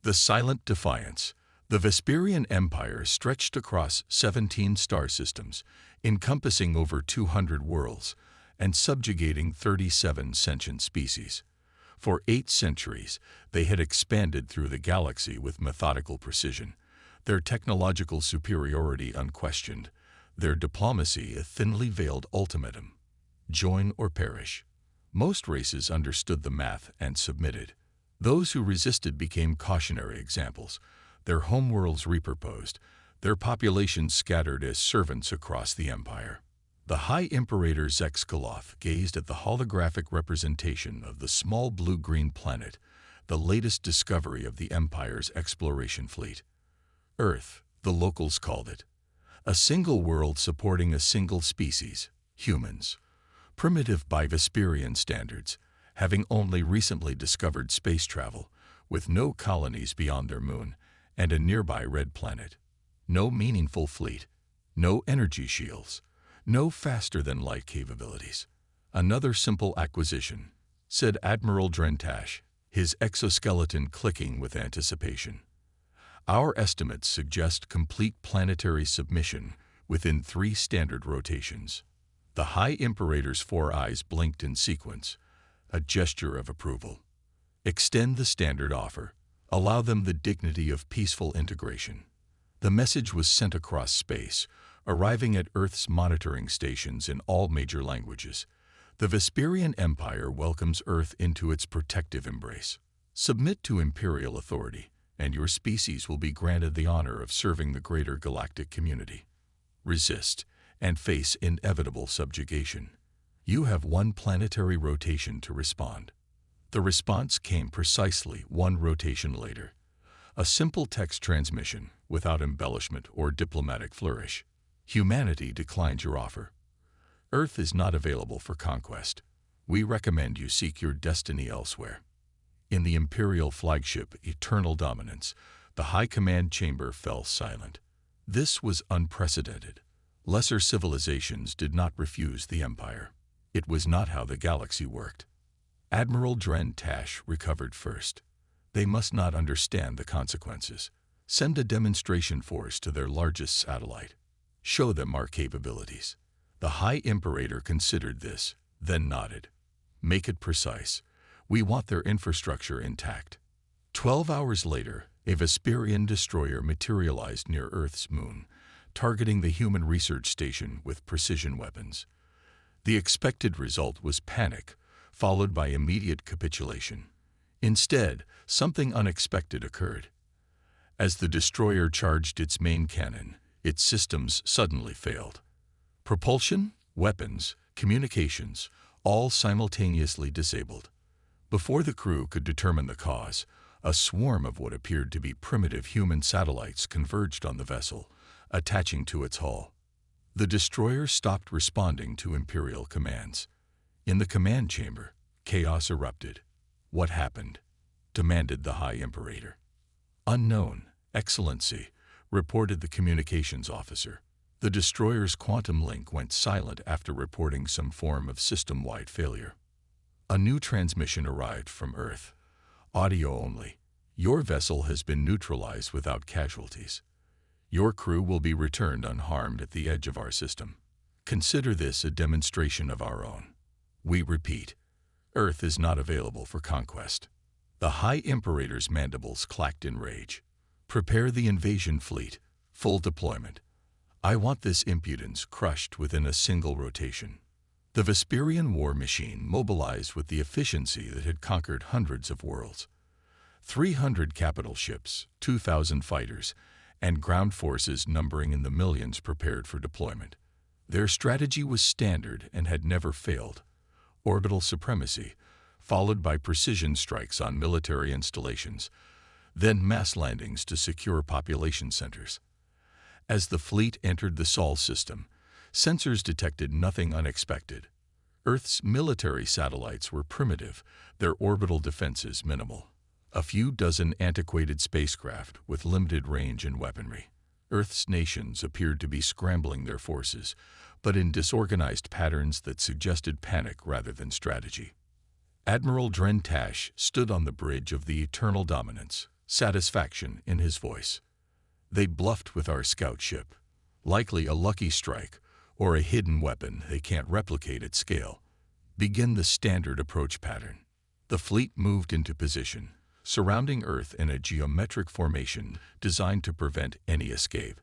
The Silent Defiance. The Vesperian Empire stretched across 17 star systems, encompassing over 200 worlds, and subjugating 37 sentient species. For 8 centuries, they had expanded through the galaxy with methodical precision, their technological superiority unquestioned, their diplomacy a thinly veiled ultimatum: join or perish. Most races understood the math and submitted. Those who resisted became cautionary examples, their homeworlds repurposed, their populations scattered as servants across the empire. The High Imperator Zexkaloth gazed at the holographic representation of the small blue-green planet, the latest discovery of the Empire's exploration fleet. Earth, the locals called it. A single world supporting a single species, humans. Primitive by Vesperian standards, having only recently discovered space travel, with no colonies beyond their moon, and a nearby red planet. No meaningful fleet, no energy shields, no faster-than-light capabilities. Another simple acquisition, said Admiral Drentash, his exoskeleton clicking with anticipation. Our estimates suggest complete planetary submission within 3 standard rotations. The High Imperator's 4 eyes blinked in sequence, a gesture of approval. Extend the standard offer. Allow them the dignity of peaceful integration. The message was sent across space, arriving at Earth's monitoring stations in all major languages. The Vesperian Empire welcomes Earth into its protective embrace. Submit to imperial authority, and your species will be granted the honor of serving the greater galactic community. Resist, and face inevitable subjugation. You have 1 planetary rotation to respond. The response came precisely 1 rotation later. A simple text transmission, without embellishment or diplomatic flourish. Humanity declines your offer. Earth is not available for conquest. We recommend you seek your destiny elsewhere. In the Imperial flagship Eternal Dominance, the High Command Chamber fell silent. This was unprecedented. Lesser civilizations did not refuse the Empire. It was not how the galaxy worked. Admiral Drentash recovered first. They must not understand the consequences. Send a demonstration force to their largest satellite. Show them our capabilities. The High Imperator considered this, then nodded. Make it precise. We want their infrastructure intact. 12 hours later, a Vesperian destroyer materialized near Earth's moon, targeting the human research station with precision weapons. The expected result was panic, followed by immediate capitulation. Instead, something unexpected occurred. As the destroyer charged its main cannon, its systems suddenly failed. Propulsion, weapons, communications, all simultaneously disabled. Before the crew could determine the cause, a swarm of what appeared to be primitive human satellites converged on the vessel, attaching to its hull. The destroyer stopped responding to Imperial commands. In the command chamber, chaos erupted. What happened? Demanded the High Imperator. Unknown, Excellency, reported the communications officer. The destroyer's quantum link went silent after reporting some form of system-wide failure. A new transmission arrived from Earth. Audio only. Your vessel has been neutralized without casualties. Your crew will be returned unharmed at the edge of our system. Consider this a demonstration of our own. We repeat, Earth is not available for conquest. The High Imperator's mandibles clacked in rage. Prepare the invasion fleet. Full deployment. I want this impudence crushed within a single rotation. The Vesperian war machine mobilized with the efficiency that had conquered hundreds of worlds. 300 capital ships, 2,000 fighters, and ground forces numbering in the millions prepared for deployment. Their strategy was standard and had never failed. Orbital supremacy, followed by precision strikes on military installations, then mass landings to secure population centers. As the fleet entered the Sol system, sensors detected nothing unexpected. Earth's military satellites were primitive, their orbital defenses minimal. A few dozen antiquated spacecraft with limited range and weaponry. Earth's nations appeared to be scrambling their forces, but in disorganized patterns that suggested panic rather than strategy. Admiral Drentash stood on the bridge of the Eternal Dominance, satisfaction in his voice. They bluffed with our scout ship, likely a lucky strike or a hidden weapon they can't replicate at scale. Begin the standard approach pattern. The fleet moved into position, surrounding Earth in a geometric formation designed to prevent any escape.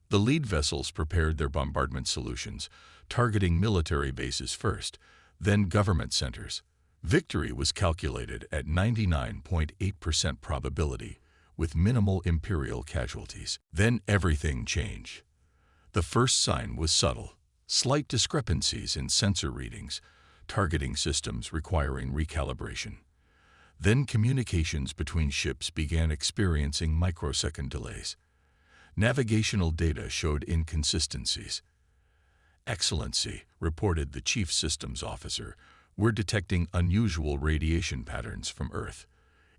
The lead vessels prepared their bombardment solutions, targeting military bases first, then government centers. Victory was calculated at 99.8% probability, with minimal Imperial casualties. Then everything changed. The first sign was subtle: slight discrepancies in sensor readings, targeting systems requiring recalibration. Then communications between ships began experiencing microsecond delays. Navigational data showed inconsistencies. "Excellency," reported the chief systems officer, "we're detecting unusual radiation patterns from Earth.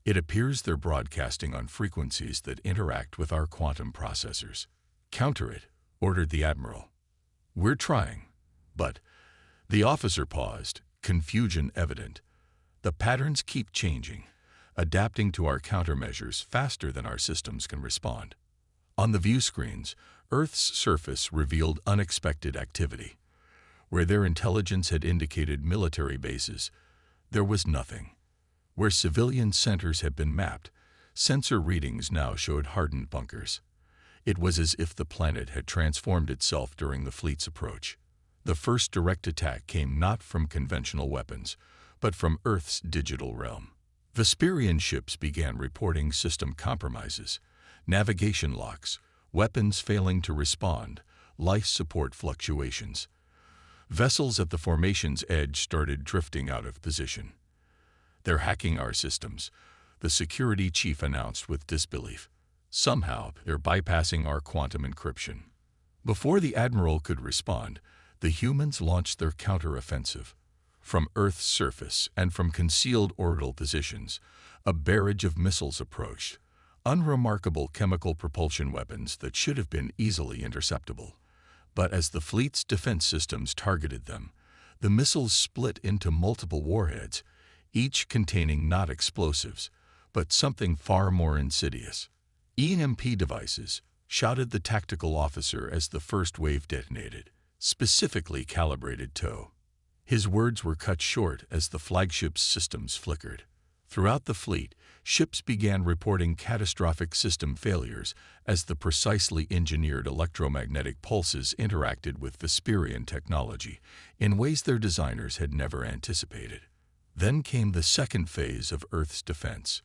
It appears they're broadcasting on frequencies that interact with our quantum processors." "Counter it," ordered the admiral. "We're trying." But the officer paused, confusion evident. "The patterns keep changing, adapting to our countermeasures faster than our systems can respond." On the view screens, Earth's surface revealed unexpected activity. Where their intelligence had indicated military bases, there was nothing. Where civilian centers had been mapped, sensor readings now showed hardened bunkers. It was as if the planet had transformed itself during the fleet's approach. The first direct attack came not from conventional weapons, but from Earth's digital realm. Vesperian ships began reporting system compromises, navigation locks, weapons failing to respond, life support fluctuations. Vessels at the formation's edge started drifting out of position. "They're hacking our systems," the security chief announced with disbelief. "Somehow, they're bypassing our quantum encryption." Before the admiral could respond, the humans launched their counteroffensive. From Earth's surface and from concealed orbital positions, a barrage of missiles approached, unremarkable chemical propulsion weapons that should have been easily interceptable. But as the fleet's defense systems targeted them, the missiles split into multiple warheads, each containing not explosives, but something far more insidious. "EMP devices," shouted the tactical officer as the first wave detonated, "specifically calibrated tow." His words were cut short as the flagship's systems flickered. Throughout the fleet, ships began reporting catastrophic system failures as the precisely engineered electromagnetic pulses interacted with Vesperian technology in ways their designers had never anticipated. Then came the second phase of Earth's defense.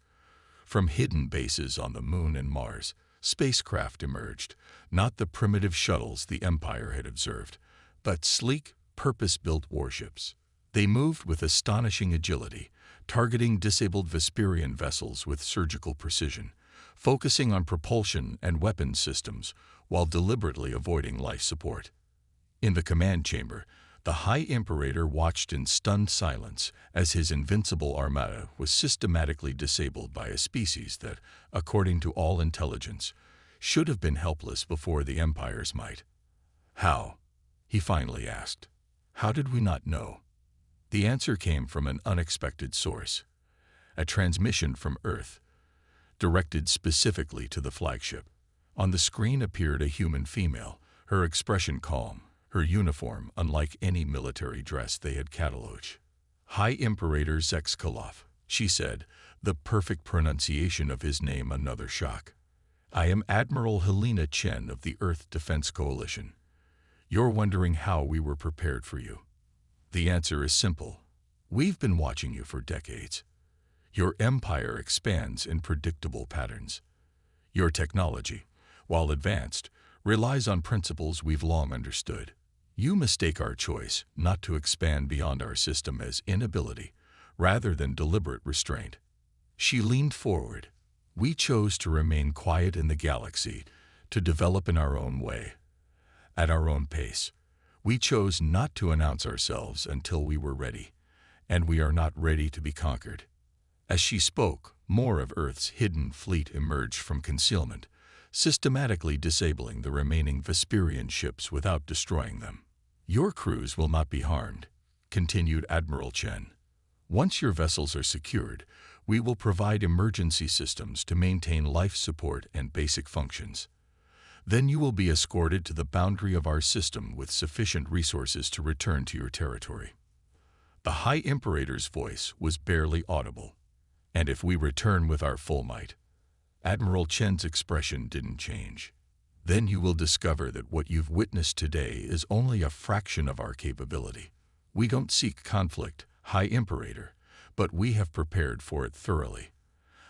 From hidden bases on the Moon and Mars, spacecraft emerged, not the primitive shuttles the Empire had observed, but sleek, purpose-built warships. They moved with astonishing agility, targeting disabled Vesperian vessels with surgical precision, focusing on propulsion and weapons systems while deliberately avoiding life support. In the command chamber, the High Imperator watched in stunned silence as his invincible armada was systematically disabled by a species that, according to all intelligence, should have been helpless before the Empire's might. "How?" he finally asked. "How did we not know?" The answer came from an unexpected source. A transmission from Earth, directed specifically to the flagship. On the screen appeared a human female, her expression calm, her uniform unlike any military dress they had catalogued. "High Imperator Zexkalov," she said, the perfect pronunciation of his name another shock. "I am Admiral Helena Chen of the Earth Defense Coalition. You're wondering how we were prepared for you. The answer is simple. We've been watching you for decades. Your empire expands in predictable patterns. Your technology, while advanced, relies on principles we've long understood. You mistake our choice not to expand beyond our system as inability, rather than deliberate restraint." She leaned forward. "We chose to remain quiet in the galaxy, to develop in our own way, at our own pace. We chose not to announce ourselves until we were ready, and we are not ready to be conquered." As she spoke, more of Earth's hidden fleet emerged from concealment, systematically disabling the remaining Vesperian ships without destroying them. "Your crews will not be harmed," continued Admiral Chen. "Once your vessels are secured, We will provide emergency systems to maintain life support and basic functions. Then you will be escorted to the boundary of our system with sufficient resources to return to your territory." The High Imperator's voice was barely audible. "And if we return with our full might?" Admiral Chen's expression didn't change. "Then you will discover that what you've witnessed today is only a fraction of our capability. We don't seek conflict, High Imperator, but we have prepared for it thoroughly.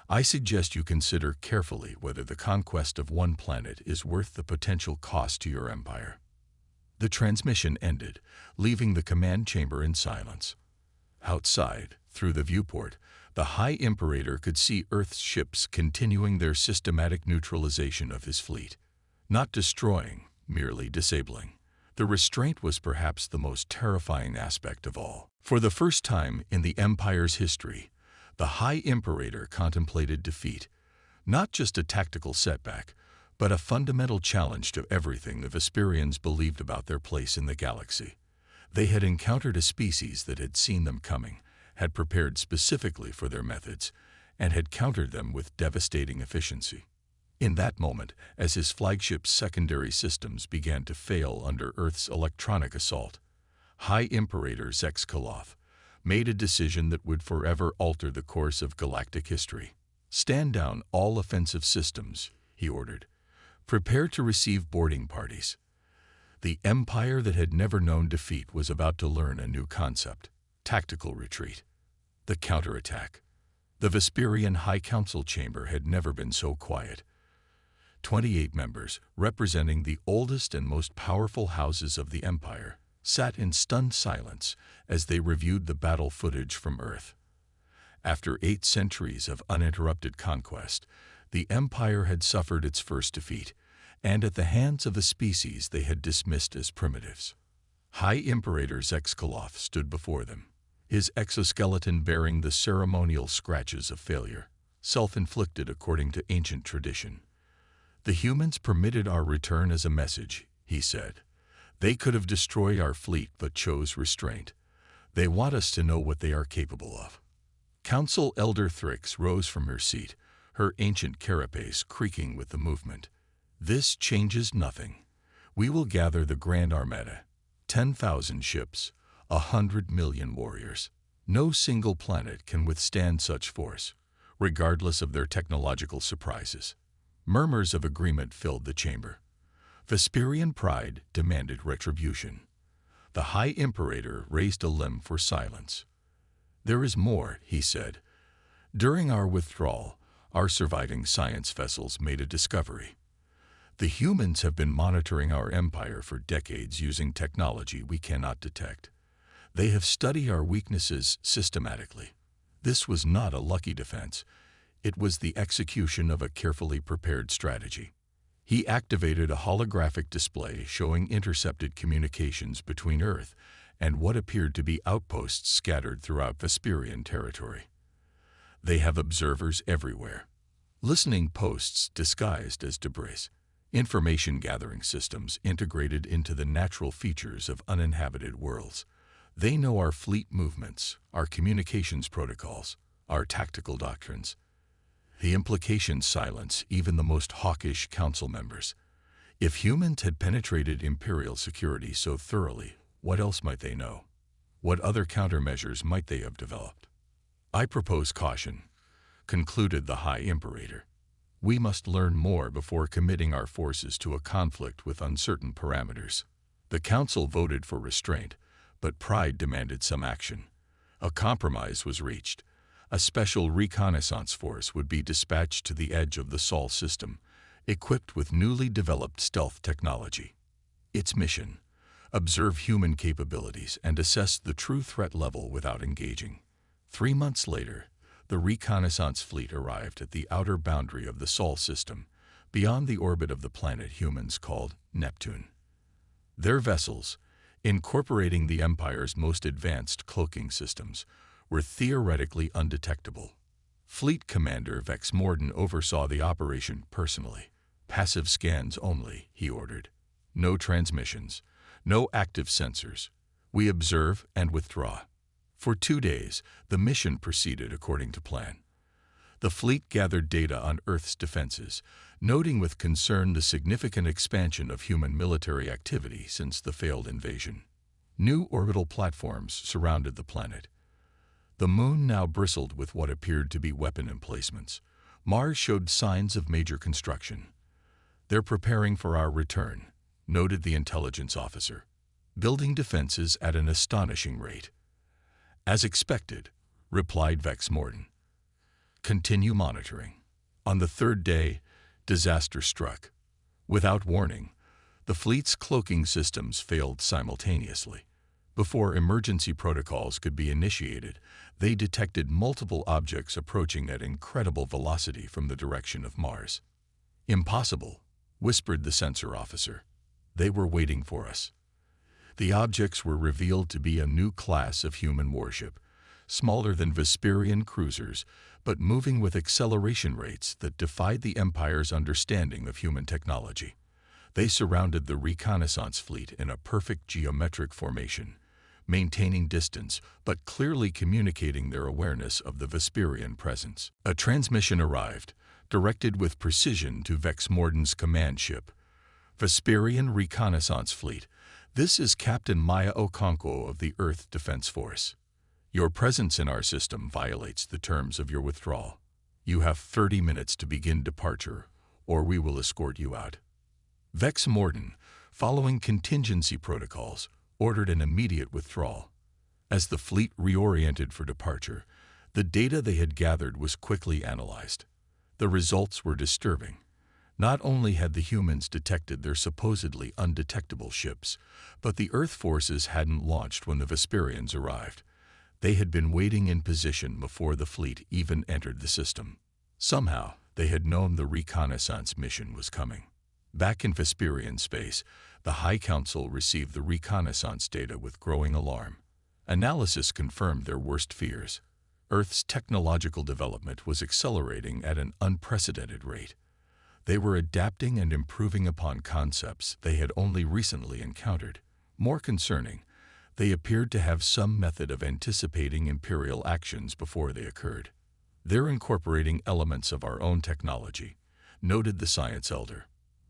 I suggest you consider carefully whether the conquest of one planet is worth the potential cost to your empire." The transmission ended, leaving the command chamber in silence. Outside, through the viewport, the High Imperator could see Earth's ships continuing their systematic neutralization of his fleet. Not destroying, merely disabling. The restraint was perhaps the most terrifying aspect of all. For the first time in the Empire's history, the High Imperator contemplated defeat, not just a tactical setback, but a fundamental challenge to everything the Vesperians believed about their place in the galaxy. They had encountered a species that had seen them coming, had prepared specifically for their methods, and had countered them with devastating efficiency. In that moment, as his flagship's secondary systems began to fail under Earth's electronic assault, High Imperator Zexkaloth made a decision that would forever alter the course of galactic history. "Stand down all offensive systems," he ordered. "Prepare to receive boarding parties." The empire that had never known defeat was about to learn a new concept: tactical retreat. The counterattack. The Vesperian High Council chamber had never been so quiet. 28 members, representing the oldest and most powerful houses of the Empire, sat in stunned silence as they reviewed the battle footage from Earth. After 8 centuries of uninterrupted conquest, the Empire had suffered its first defeat, and at the hands of a species they had dismissed as primitives. High Imperator Zexkaloth stood before them, his exoskeleton bearing the ceremonial scratches of failure, self-inflicted according to ancient tradition. "The humans permitted our return as a message," he said. "They could have destroyed our fleet but chose restraint. They want us to know what they are capable of." Council Elder Thrix rose from her seat, her ancient carapace creaking with the movement. "This changes nothing. We will gather the Grand Armada, 10,000 ships, 100 million warriors. No single planet can withstand such force, regardless of their technological surprises." Murmurs of agreement filled the chamber. Vesperian pride demanded retribution. The High Imperator raised a limb for silence. "There is more," he said. "During our withdrawal, our surviving science vessels made a discovery. The humans have been monitoring our empire for decades using technology we cannot detect. They have studied our weaknesses systematically. This was not a lucky defense. It was the execution of a carefully prepared strategy." He activated a holographic display showing intercepted communications between Earth and what appeared to be outposts scattered throughout Vesperian territory. "They have observers everywhere. Listening posts disguised as debris. Information-gathering systems integrated into the natural features of uninhabited worlds. They know our fleet movements, our communications protocols, our tactical doctrines." The implications silence even the most hawkish council members. If humans had penetrated Imperial security so thoroughly, what else might they know? What other countermeasures might they have developed? "I propose caution," concluded the High Imperator. "We must learn more before committing our forces to a conflict with uncertain parameters." The council voted for restraint, but pride demanded some action. A compromise was reached. A special reconnaissance force would be dispatched to the edge of the Sol system, equipped with newly developed stealth technology. Its mission: observe human capabilities and assess the true threat level without engaging. 3 months later, the reconnaissance fleet arrived at the outer boundary of the Sol system, beyond the orbit of the planet humans called Neptune. Their vessels, incorporating the Empire's most advanced cloaking systems, were theoretically undetectable. Fleet Commander Vex Morden oversaw the operation personally. "Passive scans only," he ordered. "No transmissions, no active sensors. We observe and withdraw." For 2 days, the mission proceeded according to plan. The fleet gathered data on Earth's defenses, noting with concern the significant expansion of human military activity since the failed invasion. New orbital platforms surrounded the planet. The moon now bristled with what appeared to be weapon emplacements. Mars showed signs of major construction. "They're preparing for our return," noted the intelligence officer, "building defenses at an astonishing rate." "As expected," replied Vex Morden. "Continue monitoring." On the third day, disaster struck. Without warning, the fleet's cloaking systems failed simultaneously. Before emergency protocols could be initiated, they detected multiple objects approaching at incredible velocity from the direction of Mars. "Impossible," whispered the sensor officer. "They were waiting for us." The objects were revealed to be a new class of human warship, smaller than Vesperian cruisers, but moving with acceleration rates that defied the Empire's understanding of human technology. They surrounded the reconnaissance fleet in a perfect geometric formation, maintaining distance but clearly communicating their awareness of the Vesperian presence. A transmission arrived, directed with precision to Vex Morden's command ship. "Vesperian Reconnaissance Fleet, this is Captain Maya Okonkwo of the Earth Defense Force. Your presence in our system violates the terms of your withdrawal. You have 30 minutes to begin departure, or we will escort you out." Vex Morden, following contingency protocols, ordered an immediate withdrawal. As the fleet reoriented for departure, the data they had gathered was quickly analyzed. The results were disturbing. Not only had the humans detected their supposedly undetectable ships, but the Earth forces hadn't launched when the Vesperians arrived. They had been waiting in position before the fleet even entered the system. Somehow, they had known the reconnaissance mission was coming. Back in Vesperian space, the High Council received the reconnaissance data with growing alarm. Analysis confirmed their worst fears. Earth's technological development was accelerating at an unprecedented rate. They were adapting and improving upon concepts they had only recently encountered. More concerning, they appeared to have some method of anticipating Imperial actions before they occurred. "They're incorporating elements of our own technology," noted the science elder,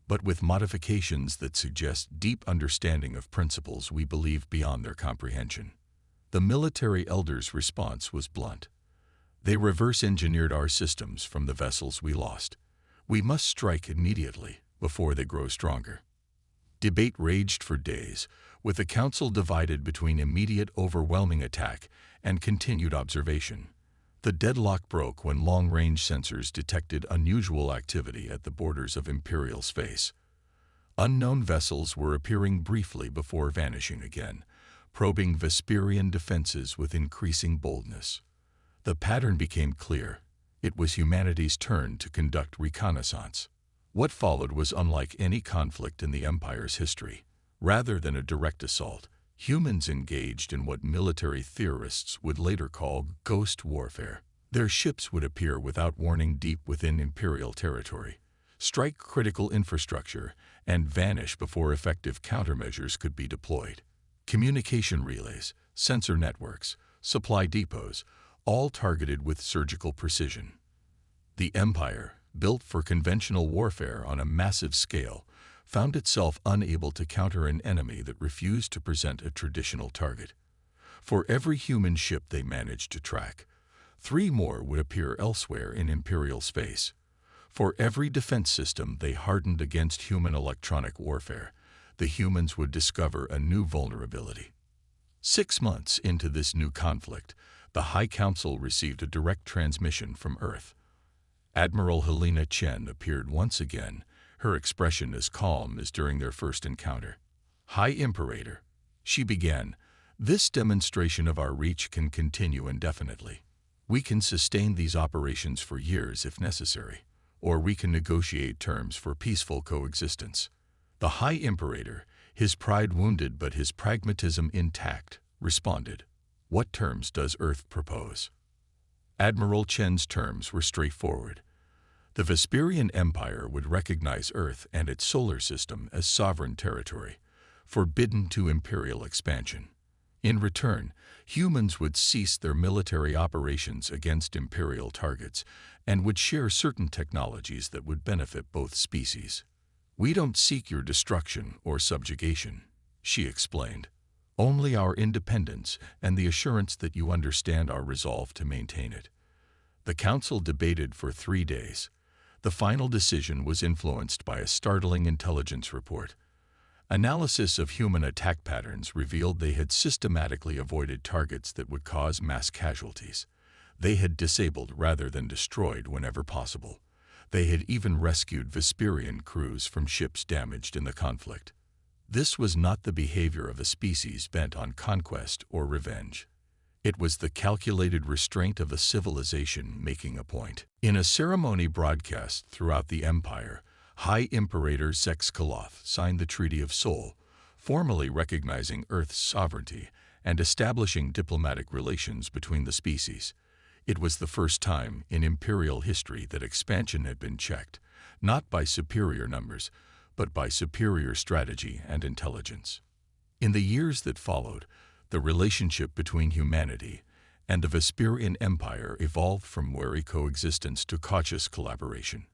"but with modifications that suggest deep understanding of principles we believe beyond their comprehension." The military elder's response was blunt. "They reverse-engineered our systems from the vessels we lost. We must strike immediately before they grow stronger." Debate raged for days, with the council divided between immediate overwhelming attack and continued observation. The deadlock broke when long-range sensors detected unusual activity at the borders of Imperial space. Unknown vessels were appearing briefly before vanishing again, probing Vesperian defenses with increasing boldness. The pattern became clear. It was humanity's turn to conduct reconnaissance. What followed was unlike any conflict in the Empire's history. Rather than a direct assault, humans engaged in what military theorists would later call ghost warfare. Their ships would appear without warning deep within Imperial territory, strike critical infrastructure, and vanish before effective countermeasures could be deployed. Communication relays, sensor networks, supply depots, all targeted with surgical precision. The Empire, built for conventional warfare on a massive scale, found itself unable to counter an enemy that refused to present a traditional target. For every human ship they managed to track, 3 more would appear elsewhere in Imperial space. For every defense system they hardened against human electronic warfare, the humans would discover a new vulnerability. 6 months into this new conflict, the High Council received a direct transmission from Earth. Admiral Helena Chen appeared once again, her expression as calm as during their first encounter. "High Imperator," she began, "this demonstration of our reach can continue indefinitely. We can sustain these operations for years if necessary, or we can negotiate terms for peaceful coexistence." The High Imperator, his pride wounded but his pragmatism intact, responded, "What terms does Earth propose?" Admiral Chen's terms were straightforward. The Vesperian Empire would recognize Earth and its solar system as sovereign territory, forbidden to Imperial expansion. In return, humans would cease their military operations against Imperial targets and would share certain technologies that would benefit both species. "We don't seek your destruction or subjugation," she explained. "Only our independence and the assurance that you understand our resolve to maintain it." The Council debated for 3 days. The final decision was influenced by a startling intelligence report. Analysis of human attack patterns revealed they had systematically avoided targets that would cause mass casualties. They had disabled rather than destroyed whenever possible. They had even rescued Vesperian crews from ships damaged in the conflict. This was not the behavior of a species bent on conquest or revenge. It was the calculated restraint of a civilization making a point. In a ceremony broadcast throughout the Empire, High Imperator Zexkaloth signed the Treaty of Seoul, formally recognizing Earth's sovereignty and establishing diplomatic relations between the species. It was the first time in imperial history that expansion had been checked, not by superior numbers, but by superior strategy and intelligence. In the years that followed, the relationship between humanity and the Vesperian Empire evolved from wary coexistence to cautious collaboration.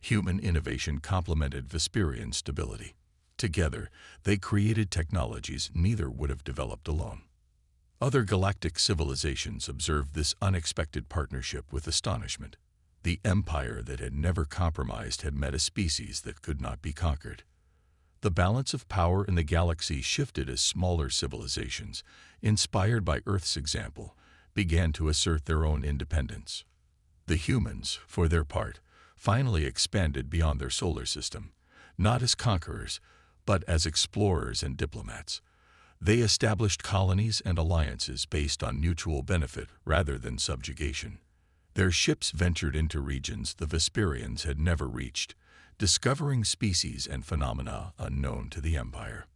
Human innovation complemented Vesperian stability. Together, they created technologies neither would have developed alone. Other galactic civilizations observed this unexpected partnership with astonishment. The empire that had never compromised had met a species that could not be conquered. The balance of power in the galaxy shifted as smaller civilizations, inspired by Earth's example, began to assert their own independence. The humans, for their part, finally expanded beyond their solar system, not as conquerors, but as explorers and diplomats. They established colonies and alliances based on mutual benefit rather than subjugation. Their ships ventured into regions the Vesperians had never reached, discovering species and phenomena unknown to the Empire.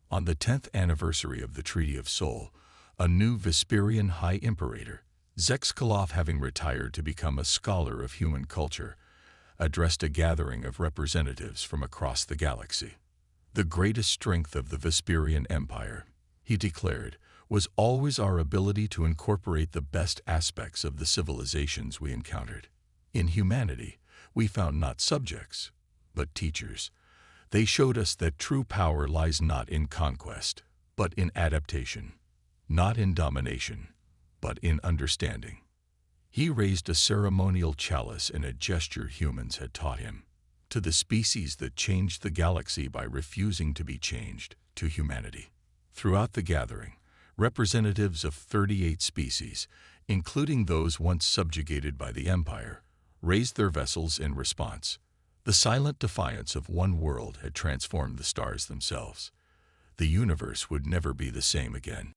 On the 10th anniversary of the Treaty of Seoul, a new Vesperian High Imperator, Zexkaloth, having retired to become a scholar of human culture, addressed a gathering of representatives from across the galaxy. "The greatest strength of the Vesperian Empire," he declared, "was always our ability to incorporate the best aspects of the civilizations we encountered. In humanity, we found not subjects, but teachers. They showed us that true power lies not in conquest, but in adaptation, not in domination, but in understanding." He raised a ceremonial chalice in a gesture humans had taught him. To the species that changed the galaxy by refusing to be changed, to humanity. Throughout the gathering, representatives of 38 species, including those once subjugated by the Empire, raised their vessels in response. The silent defiance of one world had transformed the stars themselves. The universe would never be the same again.